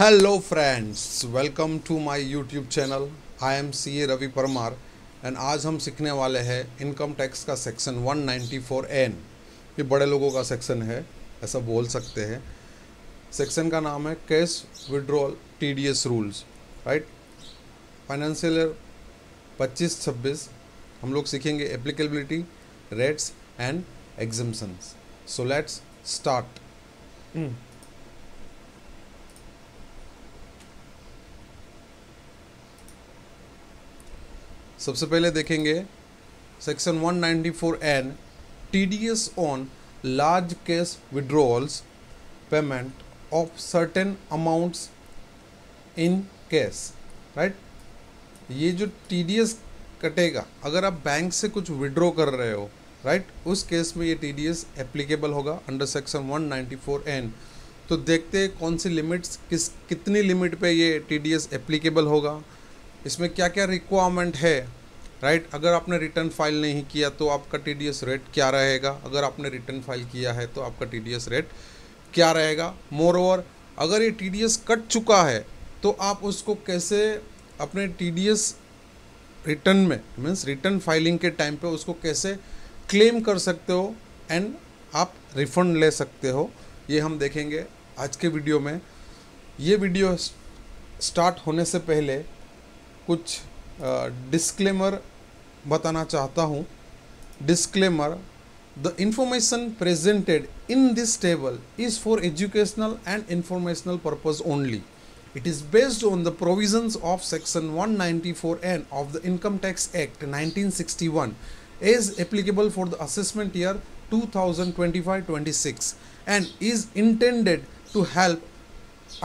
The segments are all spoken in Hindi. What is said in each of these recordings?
Hello friends, welcome to my YouTube channel. I am C Ravi Parmar and आज हम सीखने वाले हैं इनकम टैक्स का सेक्शन 194N। ये बड़े लोगों का सेक्शन है, ऐसा बोल सकते हैं। सेक्शन का नाम है cash withdrawal TDS rules, right. Financial year 25-26 हम लोग सीखेंगे applicability, rates and exemptions. So let's start. सबसे पहले देखेंगे section 194N, TDS on large cash withdrawals payment of certain amounts in cash, right. ये जो टीडीएस कटेगा अगर आप बैंक से कुछ विड्रॉ कर रहे हो, राइट, उस केस में ये टीडीएस एप्लीकेबल होगा अंडर सेक्शन 194N। तो देखते हैं कौन सी लिमिट्स कितनी लिमिट पे ये टीडीएस एप्लीकेबल होगा, इसमें क्या क्या रिक्वायरमेंट है, राइट। अगर आपने रिटर्न फाइल नहीं किया तो आपका टीडीएस रेट क्या रहेगा, अगर आपने रिटर्न फाइल किया है तो आपका टीडीएस रेट क्या रहेगा। मोर ओवर अगर ये टीडीएस कट चुका है तो आप उसको कैसे अपने टीडीएस रिटर्न में मीन्स रिटर्न फाइलिंग के टाइम पे उसको कैसे क्लेम कर सकते हो एंड आप रिफंड ले सकते हो, ये हम देखेंगे आज के वीडियो में। ये वीडियो स्टार्ट होने से पहले कुछ डिस्क्लेमर बताना चाहता हूँ। Disclaimer: the information presented in this table is for educational and informational purpose only. It is based on the provisions of Section 194N of the Income Tax Act 1961 as applicable for the assessment year 2025-26 and is intended to help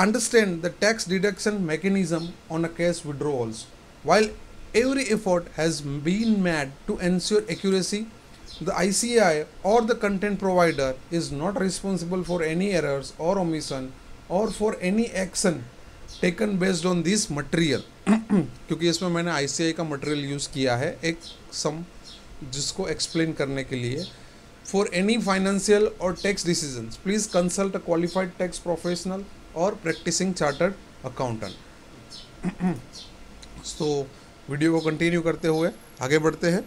understand the tax deduction mechanism on a cash withdrawals. While every effort has been made to ensure accuracy, the ICAI or the content provider is not responsible for any errors or omission or for any action taken based on this material. क्योंकि इसमें मैंने ICAI का मटेरियल यूज़ किया है एक सम जिसको एक्सप्लेन करने के लिए। फॉर एनी फाइनेंशियल और tax decisions please consult a qualified tax professional और प्रैक्टिसिंग चार्टर्ड अकाउंटेंट। तो वीडियो को कंटिन्यू करते हुए आगे बढ़ते हैं।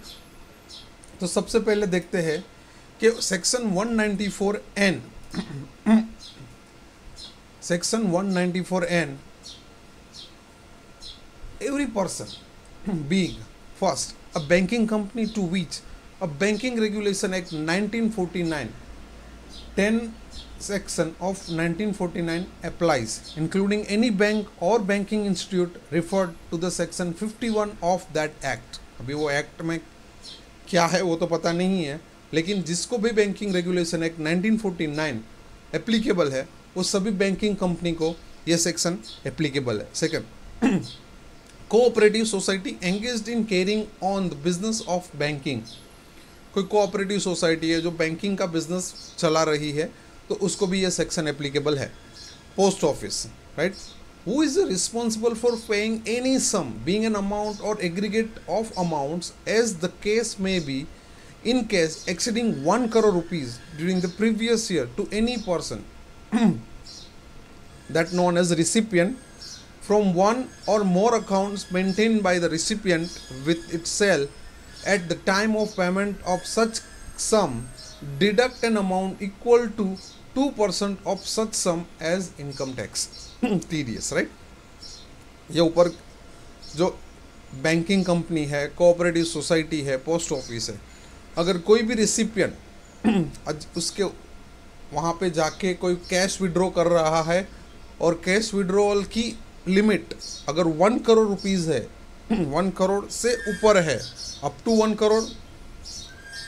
तो सबसे पहले देखते हैं कि section 194N section 194N, every person being first a banking company to which a Banking Regulation Act 1949 10 section of 1949 applies, including any bank or banking institute referred to the section 51 of that act. अभी वो एक्ट में क्या है वो तो पता नहीं है, लेकिन जिसको भी बैंकिंग रेगुलेशन एक्ट 1949 एप्लीकेबल है वो सभी बैंकिंग कंपनी को ये सेक्शन एप्लीकेबल है। Second, cooperative society engaged in carrying on the business of banking. कोई कोऑपरेटिव सोसाइटी है जो बैंकिंग का बिजनेस चला रही है तो उसको भी ये सेक्शन एप्लीकेबल है। Post office, right, who is responsible for paying any sum being an amount or aggregate of amounts as the case may be in case exceeding 1 crore rupees during the previous year to any person that known as recipient from one or more accounts maintained by the recipient with itself at the time of payment of such sum, deduct an amount equal to 2% of such sum as income tax TDS, right। ये ऊपर जो बैंकिंग कंपनी है, कोऑपरेटिव सोसाइटी है, पोस्ट ऑफिस है, अगर कोई भी रिसिपिएंट उसके वहाँ पे जाके कोई कैश विड्रॉ कर रहा है और कैश विड्रॉल की लिमिट अगर 1 करोड़ रुपीज़ है, 1 करोड़ से ऊपर है, अप टू 1 करोड़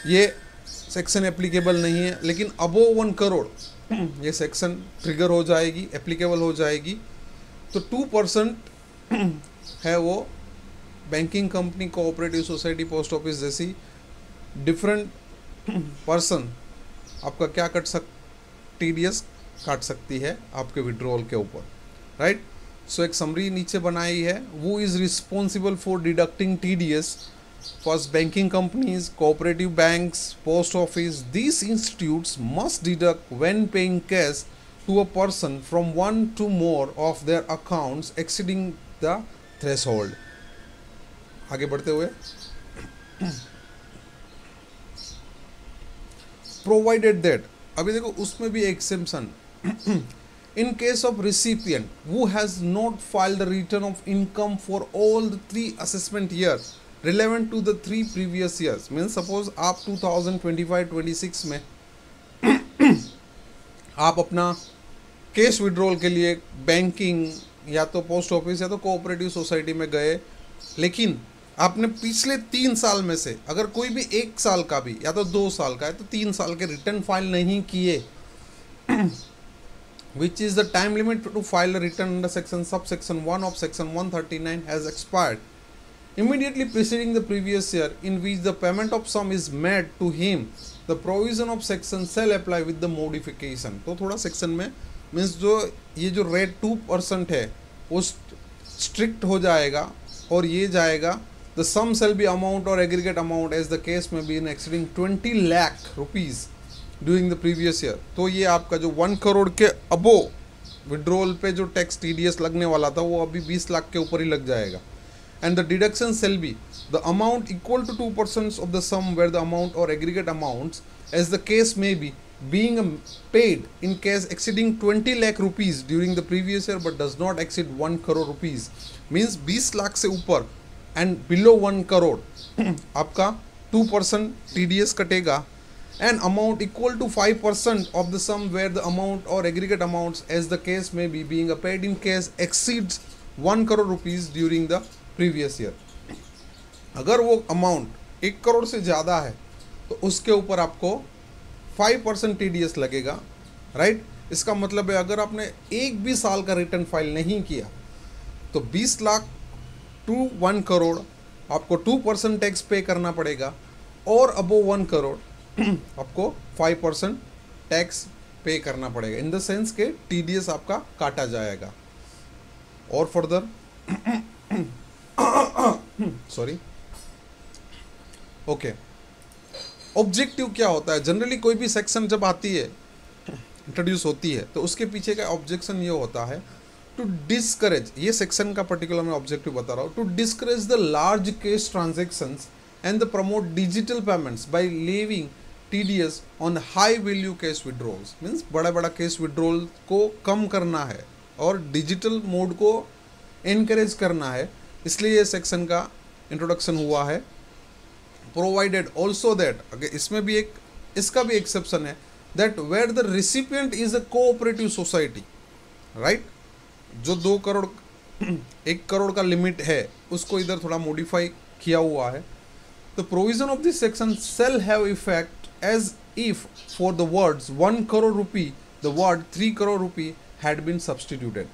ये सेक्शन एप्लीकेबल नहीं है, लेकिन अबोव 1 करोड़ ये सेक्शन ट्रिगर हो जाएगी, एप्लीकेबल हो जाएगी। तो 2% है वो banking company, cooperative society, post office जैसी डिफरेंट पर्सन आपका क्या टीडीएस काट सकती है आपके विड्रॉल के ऊपर, राइट। सो एक समरी नीचे बनाई है, वो is responsible for deducting TDS first banking companies, cooperative banks, post office. These institutes must deduct when paying cash to a person from one to more of their accounts exceeding the threshold. आगे बढ़ते हुए provided that, अभी देखो उसमें भी exemption. In case of recipient who has not filed the return of income for all the 3 assessment years relevant to the 3 previous years, means suppose आप 2025-26 में आप अपना कैश विड्रॉल के लिए बैंकिंग या तो पोस्ट ऑफिस या तो कोऑपरेटिव सोसाइटी में गए, लेकिन आपने पिछले 3 साल में से अगर कोई भी 1 साल का भी या तो 2 साल का है तो 3 साल के रिटर्न फाइल नहीं किए, which is the time limit to file a return under subsection 1 of section 139 has expired immediately preceding the previous year in which the payment of sum is made to him, the provision of section shall apply with the modification. तो थोड़ा सेक्शन में मीन्स जो ये जो रेट 2% है वो स्ट्रिक्ट हो जाएगा और ये जाएगा the sum shall be amount or aggregate amount as the case may be in exceeding 20 lakh rupees during the previous year. तो ये आपका जो 1 करोड़ के अबो विड्रॉल पे जो टैक्स TDS लगने वाला था वो अभी 20 लाख के ऊपर ही लग जाएगा. And the deduction shall be the amount equal to 2% of the sum where the amount or aggregate amounts as the case may be being paid in case exceeding 20 lakh rupees during the previous year but does not exceed 1 crore rupees. means 20 lakh से ऊपर and below 1 करोड़ आपका 2% TDS कटेगा. An amount equal to 5% of the sum where the amount or aggregate amounts as the case may be being paid in case exceeds 1 crore rupees during the previous year. अगर वो अमाउंट 1 करोड़ से ज़्यादा है तो उसके ऊपर आपको 5% TDS लगेगा, राइट. इसका मतलब है अगर आपने एक भी साल का रिटर्न फाइल नहीं किया तो 20 लाख टू 1 करोड़ आपको 2% टैक्स पे करना पड़ेगा और अबो 1 करोड़ आपको 5% टैक्स पे करना पड़ेगा. इन द सेंस के TDS आपका काटा जाएगा. और फर्दर सॉरी ओके, ऑब्जेक्टिव क्या होता है. जनरली कोई भी सेक्शन जब आती है इंट्रोड्यूस होती है तो उसके पीछे का ऑब्जेक्शन ये होता है टू डिस्करेज, ये सेक्शन का पर्टिकुलर मैं ऑब्जेक्टिव बता रहा हूँ, to discourage the large cash transactions and the promote digital payments by levying TDS on high value cash withdrawals. means बड़ा बड़ा cash withdrawal को कम करना है और डिजिटल मोड को encourage करना है, इसलिए ये सेक्शन का इंट्रोडक्शन हुआ है. प्रोवाइडेड ऑल्सो दैट, इसमें भी एक इसका भी एक्सेप्शन है, that where the recipient is a cooperative society, right. जो 2 करोड़ 1 करोड़ का लिमिट है उसको इधर थोड़ा मॉडिफाई किया हुआ है. The provision of this section shall have effect as if for the words 1 crore rupee the word 3 crore rupee had been substituted.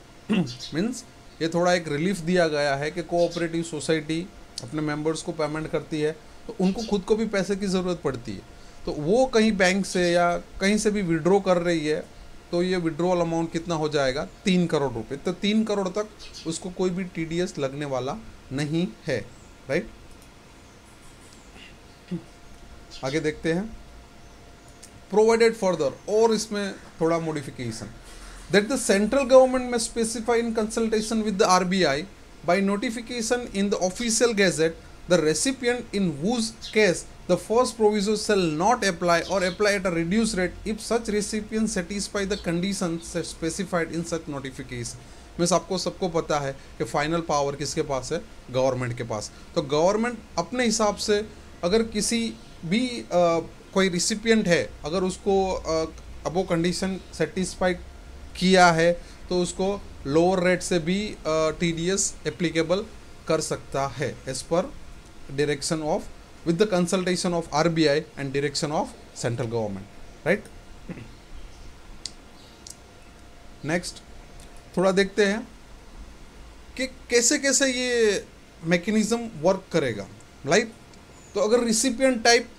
Means ये थोड़ा एक रिलीफ दिया गया है कि कोऑपरेटिव सोसाइटी अपने मेंबर्स को पेमेंट करती है तो उनको खुद को भी पैसे की ज़रूरत पड़ती है, तो वो कहीं बैंक से या कहीं से भी विड्रॉ कर रही है तो ये विड्रॉल अमाउंट कितना हो जाएगा 3 करोड़ रुपए. तो 3 करोड़ तक उसको कोई भी TDS लगने वाला नहीं है, राइट. आगे देखते हैं. प्रोवाइडेड फर्दर, और इसमें थोड़ा modification, that the central government may specify in consultation with the RBI by notification in the official gazette the recipient in whose case the first proviso shall not apply or apply at a reduced rate if such recipient satisfy the conditions specified in such notification. Means आपको सबको पता है कि फाइनल पावर किसके पास है, गवर्नमेंट के पास. तो गवर्नमेंट अपने हिसाब से अगर किसी भी कोई रिसिपिएंट है अगर उसको अब वो कंडीशन सेटिस्फाई किया है तो उसको लोअर रेट से भी TDS एप्लीकेबल कर सकता है as per direction of with the consultation of RBI and direction of central government, right. Next थोड़ा देखते हैं कि कैसे कैसे ये मैकेनिज्म वर्क करेगा, राइट. तो अगर रिसिपिएंट टाइप,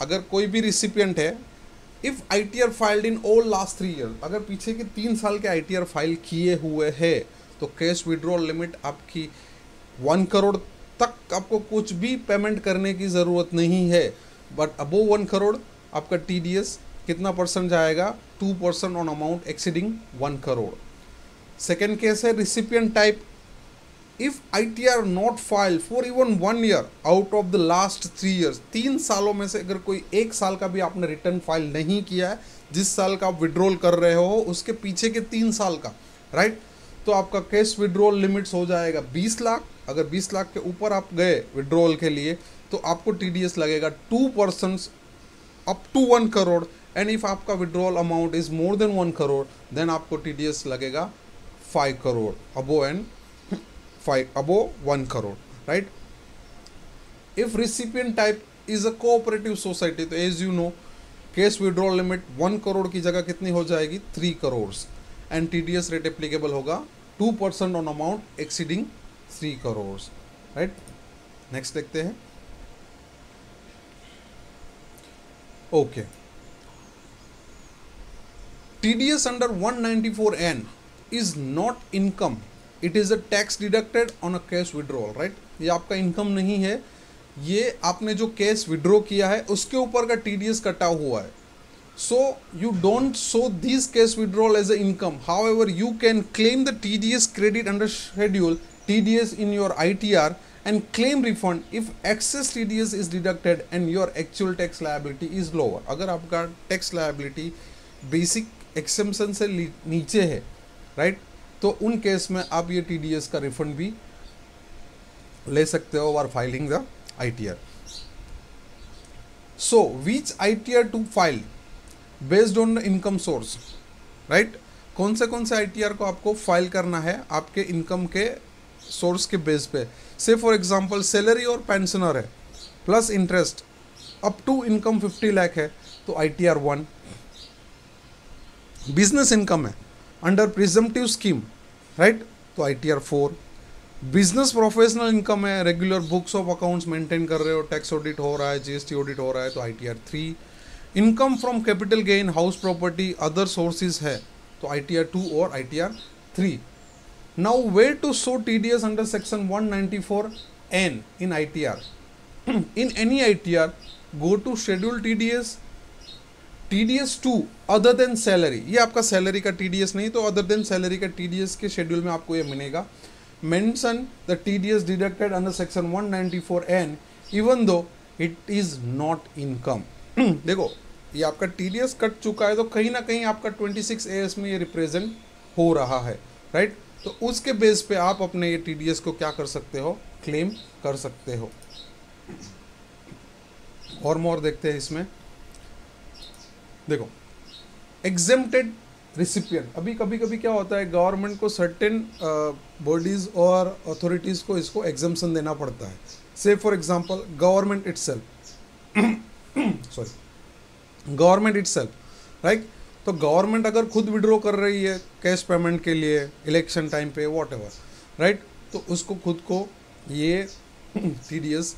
अगर कोई भी रिसिपिएंट है, if ITR filed in all last 3 year, अगर पीछे के 3 साल के ITR फाइल किए हुए हैं तो कैश विड्रॉल लिमिट आपकी 1 करोड़ तक आपको कुछ भी पेमेंट करने की ज़रूरत नहीं है. बट अबो 1 करोड़ आपका TDS कितना % जाएगा, 2% on amount exceeding 1 crore. Second case है recipient type. If ITR not filed for even 1 year out of the last 3 years, 3 सालों में से अगर कोई 1 साल का भी आपने रिटर्न फाइल नहीं किया है, जिस साल का आप विड्रॉल कर रहे हो उसके पीछे के 3 साल का, राइट, तो आपका कैश विड्रॉल लिमिट्स हो जाएगा 20 लाख. अगर 20 लाख के ऊपर आप गए विड्रॉल के लिए तो आपको TDS लगेगा 2% up to 1 crore. And if आपका withdrawal amount is more than 1 crore then आपको TDS लगेगा 5 crore above and 1 crore, right? If recipient type is a cooperative society, तो as you know, cash withdrawal limit 1 crore की जगह कितनी हो जाएगी 3 crore and TDS rate applicable होगा 2% on amount exceeding 3 crore, right. Next देखते हैं. Okay, TDS under 194N is not income, it is a tax deducted on a cash withdrawal, right. ये आपका इनकम नहीं है, ये आपने जो कैश विड्रॉ किया है उसके ऊपर का TDS कटा हुआ है. So you don't show this cash withdrawal as a income. However you can claim the TDS credit under schedule TDS in your ITR and claim refund if excess TDS is deducted and your actual tax liability is lower. अगर आपका टैक्स लायबिलिटी बेसिक एक्सेम्पशन से नीचे है, राइट, तो उन केस में आप ये TDS का रिफंड भी ले सकते हो और filing the ITR. So which ITR to file based on the income source, right. कौन से ITR को आपको फाइल करना है आपके इनकम के सोर्स के बेस पे. से फॉर एग्जांपल सैलरी और पेंशनर है plus interest up to income 50 lakh है तो ITR 1. बिजनेस इनकम है अंडर प्रिजम्पटिव स्कीम, राइट, तो ITR 4. बिजनेस प्रोफेशनल इनकम है, regular books of accounts maintain कर रहे हो, टैक्स ऑडिट हो रहा है, GST ऑडिट हो रहा है, तो ITR 3. Income from capital gain, house property, other sources है तो ITR 2 और ITR 3. Now where to show TDS under section 194N in ITR. In any ITR go to schedule TDS 2 other than salary. ये आपका सैलरी का TDS नहीं, तो अदर देन सैलरी का TDS के शेड्यूल में आपको ये मिलेगा. Mention the TDS deducted under section 194N even though it is not income. देखो ये आपका TDS कट चुका है तो कहीं ना कहीं आपका 26AS में ये रिप्रेजेंट हो रहा है, राइट. तो उसके बेस पे आप अपने ये TDS को क्या कर सकते हो, क्लेम कर सकते हो. और मोर देखते हैं इसमें. देखो एग्जेम्प्टेड रिसिपिएंट, अभी कभी कभी क्या होता है गवर्नमेंट को सर्टेन बॉडीज और अथॉरिटीज़ को इसको एग्जम्पशन देना पड़ता है. से for example government itself, government itself, right. तो गवर्नमेंट अगर खुद विड्रॉ कर रही है कैश पेमेंट के लिए इलेक्शन टाइम पे व्हाटएवर, राइट, तो उसको खुद को ये TDS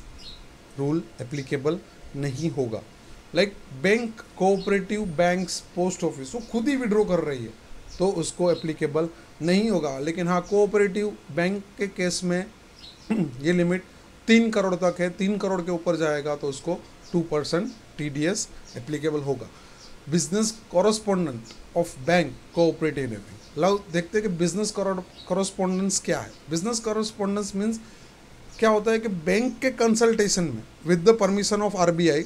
रूल एप्लीकेबल नहीं होगा. Like bank, cooperative banks, post office, वो खुद ही विड्रॉ कर रही है तो उसको एप्लीकेबल नहीं होगा. लेकिन हाँ कोऑपरेटिव बैंक के केस में ये लिमिट 3 करोड़ तक है, 3 करोड़ के ऊपर जाएगा तो उसको 2% TDS एप्लीकेबल होगा. Business correspondent of bank cooperative ने भी लव देखते हैं कि बिजनेस कॉरस्पॉन्डेंस क्या है. बिजनेस कॉरस्पॉन्डेंस मीन्स क्या होता है कि बैंक के कंसल्टेशन में with the permission of RBI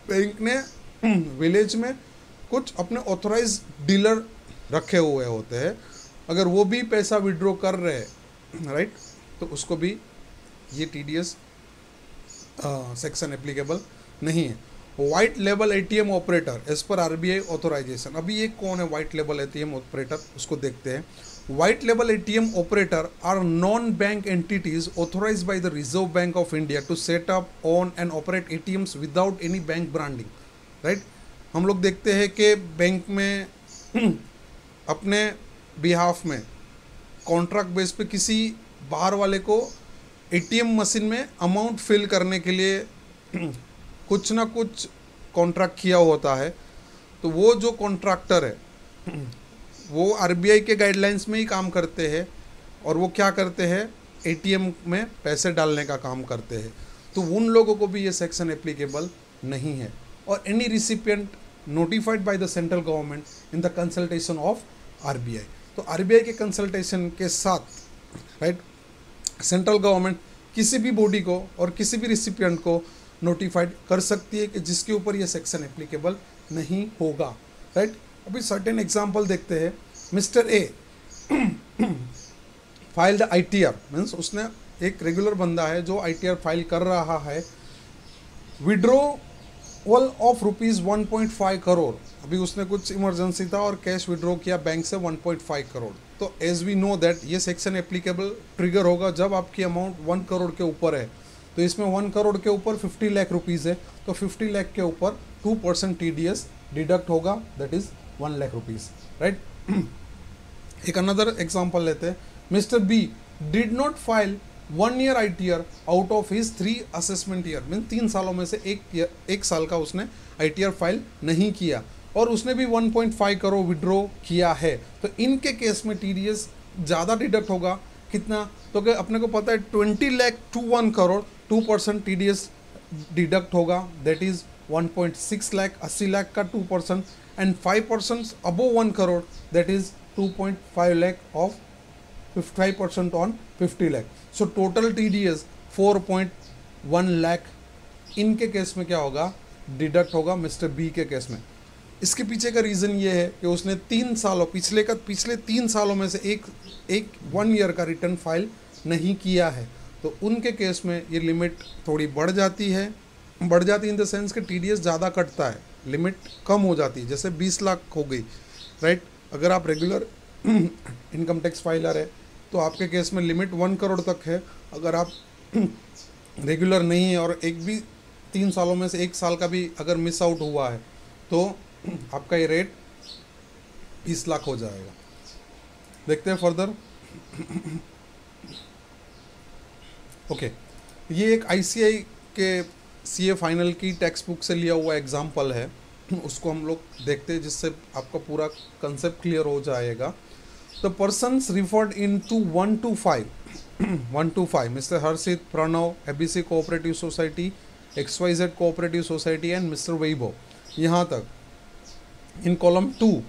bank ने विलेज में कुछ अपने ऑथोराइज डीलर रखे हुए होते हैं. अगर वो भी पैसा विड्रॉ कर रहे हैं, राइट, तो उसको भी ये TDS सेक्शन एप्लीकेबल नहीं है. White label ATM operator as per RBI authorisation. अभी ये कौन है वाइट लेबल ATM ऑपरेटर, उसको देखते हैं. White label ATM operator are non bank entities authorised by the reserve bank of India to set up on and operate ATMs without any bank branding, right. हम लोग देखते हैं कि बैंक में अपने बिहाफ में कॉन्ट्रैक्ट बेस पे किसी बाहर वाले को ATM मशीन में अमाउंट फिल करने के लिए कुछ ना कुछ कॉन्ट्रैक्ट किया होता है. तो वो जो कॉन्ट्रैक्टर है वो RBI के गाइडलाइंस में ही काम करते हैं और वो क्या करते हैं ATM में पैसे डालने का काम करते हैं. तो उन लोगों को भी ये सेक्शन एप्लीकेबल नहीं है. और any recipient notified by the central government in the consultation of RBI. तो RBI के कंसल्टेशन के साथ राइट सेंट्रल गवर्नमेंट किसी भी बॉडी को और किसी भी रिसिपिएंट को नोटिफाइड कर सकती है कि जिसके ऊपर ये सेक्शन एप्लीकेबल नहीं होगा, राइट। अभी सर्टेन एग्जांपल देखते हैं। Mister A filed ITR, means उसने एक रेगुलर बंदा है जो ITR फाइल कर रहा है, विड्रोवल ऑफ ₹1.5 करोड़। अभी उसने कुछ इमरजेंसी था और कैश विड्रॉ किया बैंक से 1.5 करोड़। तो एज वी नो दैट ये सेक्शन एप्लीकेबल ट्रिगर होगा जब आपकी अमाउंट 1 करोड़ के ऊपर है। तो इसमें 1 करोड़ के ऊपर 50 लाख रुपीज़ है, तो 50 लाख के ऊपर 2% TDS डिडक्ट होगा, that is 1 lakh rupees, right. एक अनदर एग्जाम्पल लेते हैं। Mister B did not file 1 year ITR out of his 3 assessment year, mean 3 सालों में से एक साल का उसने ITR फाइल नहीं किया और उसने भी 1.5 करोड़ विड्रॉ किया है। तो इनके केस में TDS ज़्यादा डिडक्ट होगा, कितना? तो कि अपने को पता है 20 lakh to 1 crore 2% TDS deduct होगा, दैट इज़ 1.6 लाख, 80 लाख का 2%, and 5% above 1 crore that is 2.5 lakh of 5% on 50 lakh. So total TDS 4.1 lakh इनके केस में क्या होगा? डिडक्ट होगा मिस्टर बी के केस में। इसके पीछे का रीज़न ये है कि उसने 3 सालों पिछले 3 सालों में से एक 1 ईयर का रिटर्न फाइल नहीं किया है। तो उनके केस में ये लिमिट थोड़ी बढ़ जाती इन द सेंस कि TDS ज़्यादा कटता है, लिमिट कम हो जाती है, जैसे 20 लाख हो गई, राइट। अगर आप रेगुलर इनकम टैक्स फाइलर है तो आपके केस में लिमिट 1 करोड़ तक है। अगर आप रेगुलर नहीं है और एक भी 3 सालों में से 1 साल का भी अगर मिस आउट हुआ है तो आपका ये रेट 20 लाख हो जाएगा। देखते हैं फर्दर। ओके, ये एक ICAI के CA फाइनल की टेक्स्ट बुक से लिया हुआ एग्जाम्पल है, उसको हम लोग देखते हैं जिससे आपका पूरा कंसेप्ट क्लियर हो जाएगा। The persons referred in to 1 to 5 mister Harshit, Pranav, ABC cooperative society, XYZ cooperative society and mister Vaibhav, यहाँ तक in column 2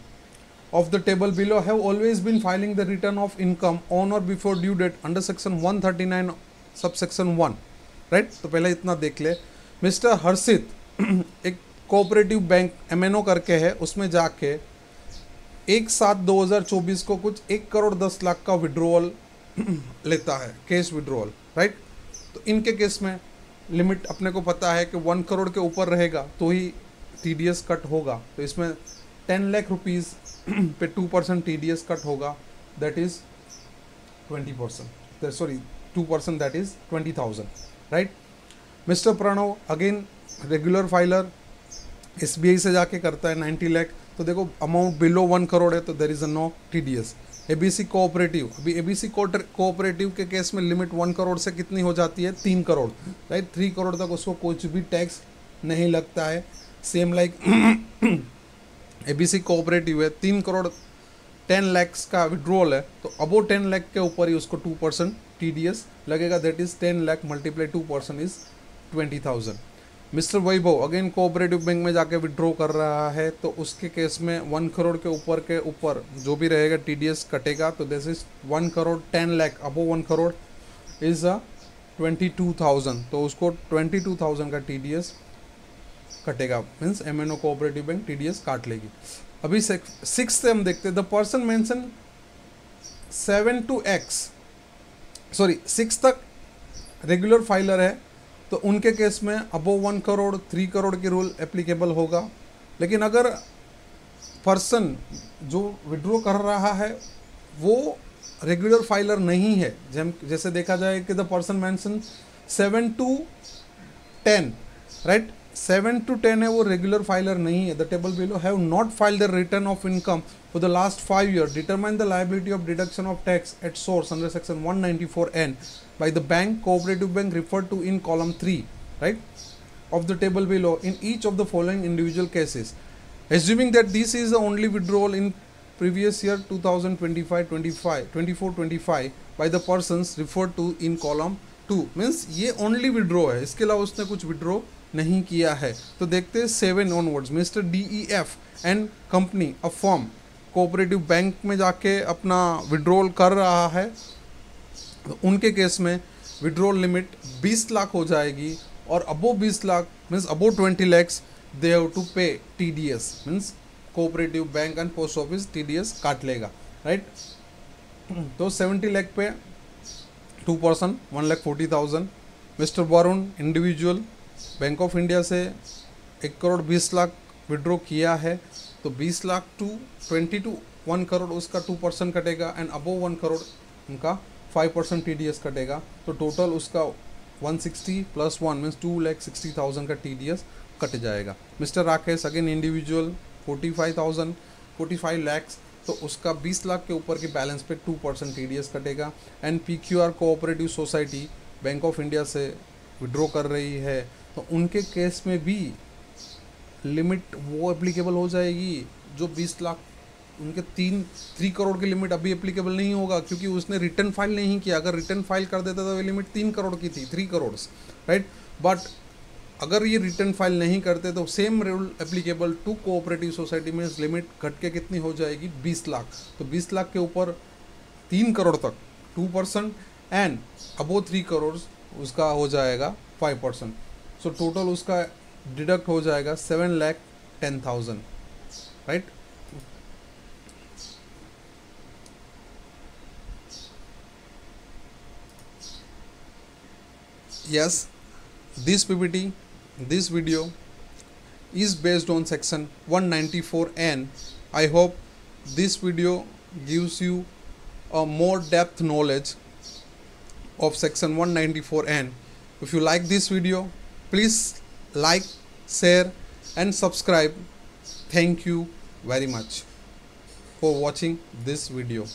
of the table below have always been filing the return of income on or before due date under section 139 subsection 1, right। तो पहले इतना देख ले। मिस्टर हर्षित एक कोऑपरेटिव बैंक MNO करके है, उसमें जाके 1/7/2024 को कुछ 1 करोड़ 10 लाख का विड्रॉल लेता है, कैश विड्रॉल, राइट। तो इनके केस में लिमिट अपने को पता है कि 1 करोड़ के ऊपर रहेगा तो ही TDS कट होगा। तो इसमें 10 लाख रुपीज़ पे 2% TDS कट होगा, that is 20%, sorry 2%, that is 20,000, right. Mister Pranav again regular filer, SBI से जाके करता है 90 लाख। तो देखो अमाउंट बिलो 1 करोड़ है तो there is a no TDS। ABC cooperative, अभी ABC कोऑपरेटिव के केस में लिमिट 1 करोड़ से कितनी हो जाती है? 3 करोड़, राइट। 3 करोड़ तक उसको कुछ भी टैक्स नहीं लगता है। सेम लाइक ABC कोऑपरेटिव है, 3 करोड़ 10 लाख का विड्रॉल है, तो अबो 10 लाख के ऊपर ही उसको 2% TDS लगेगा, that is 10 lakh multiply 2% is 20,000। Mister Vaibhav again cooperative bank में जाके विड्रॉ कर रहा है, तो उसके केस में 1 करोड़ के ऊपर जो भी रहेगा TDS कटेगा। तो this is 1 crore 10 lakh above 1 crore is 22,000, तो उसको 22,000 का TDS कटेगा, means MNO cooperative bank TDS काट लेगी। अभी 6 से हम देखते हैं। The person mention 7 to X, sorry 6 तक रेगुलर फाइलर है तो उनके केस में अबो 1 करोड़ 3 करोड़ की रूल एप्लीकेबल होगा। लेकिन अगर पर्सन जो विड्रॉ कर रहा है वो रेगुलर फाइलर नहीं है, जैसे देखा जाए कि the person mention 7 to 10, right, 7 to 10 है, वो रेगुलर फाइलर नहीं है। The table below have not filed the return of income for the last 5 years, determine the liability of deduction of tax at source under section 194N by the bank, cooperative bank referred to in column 3, right, of the table below in each of the following individual cases, assuming that this is the only withdrawal in previous year 2024-25 by the persons referred to in column 2, means ये only withdraw है, इसके अलावा उसने कुछ withdraw नहीं किया है। तो देखते हैं 7 onwards, mister DEF and company a firm cooperative bank में जाके अपना विड्रॉल कर रहा है, तो उनके केस में विड्रॉल लिमिट 20 लाख हो जाएगी, और above 20 lakh means above 20 lakhs they have to pay TDS, means cooperative bank and post office TDS काट लेगा, राइट। तो 70 लाख पे 2%, 1,40,000। Mister Varun individual bank of India से 1,20,00,000 विड्रॉ किया है, तो 20 लाख टू 20 to 1 करोड़ उसका 2% कटेगा, एंड अबोव 1 करोड़ उनका 5% TDS कटेगा। तो टोटल उसका 160 + 1 मीन्स 2,60,000 का TDS कट जाएगा। Mister Rakesh again individual 45 lakhs, तो उसका 20 लाख के ऊपर के बैलेंस पे 2% TDS कटेगा। And PQR cooperative society bank of India से विड्रॉ कर रही है, तो उनके केस में भी लिमिट वो एप्लीकेबल हो जाएगी जो 20 लाख, उनके 3 करोड़ की लिमिट अभी एप्लीकेबल नहीं होगा, क्योंकि उसने रिटर्न फाइल नहीं किया। अगर रिटर्न फाइल कर देता तो वो लिमिट 3 करोड़ की थी, 3 करोड़, राइट। बट अगर ये रिटर्न फाइल नहीं करते तो same rule applicable to cooperative society में लिमिट घट के कितनी हो जाएगी, 20 लाख। तो 20 लाख के ऊपर 3 करोड़ तक 2%, एंड अबो 3 करोड़ उसका हो जाएगा 5%। सो टोटल उसका डिडक्ट हो जाएगा 7,10,000, right. Yes, this PPT, this video is based on section 194N. I hope this video gives you a more depth knowledge of section 194N. If you like this video, please like, share and subscribe. Thank you very much for watching this video.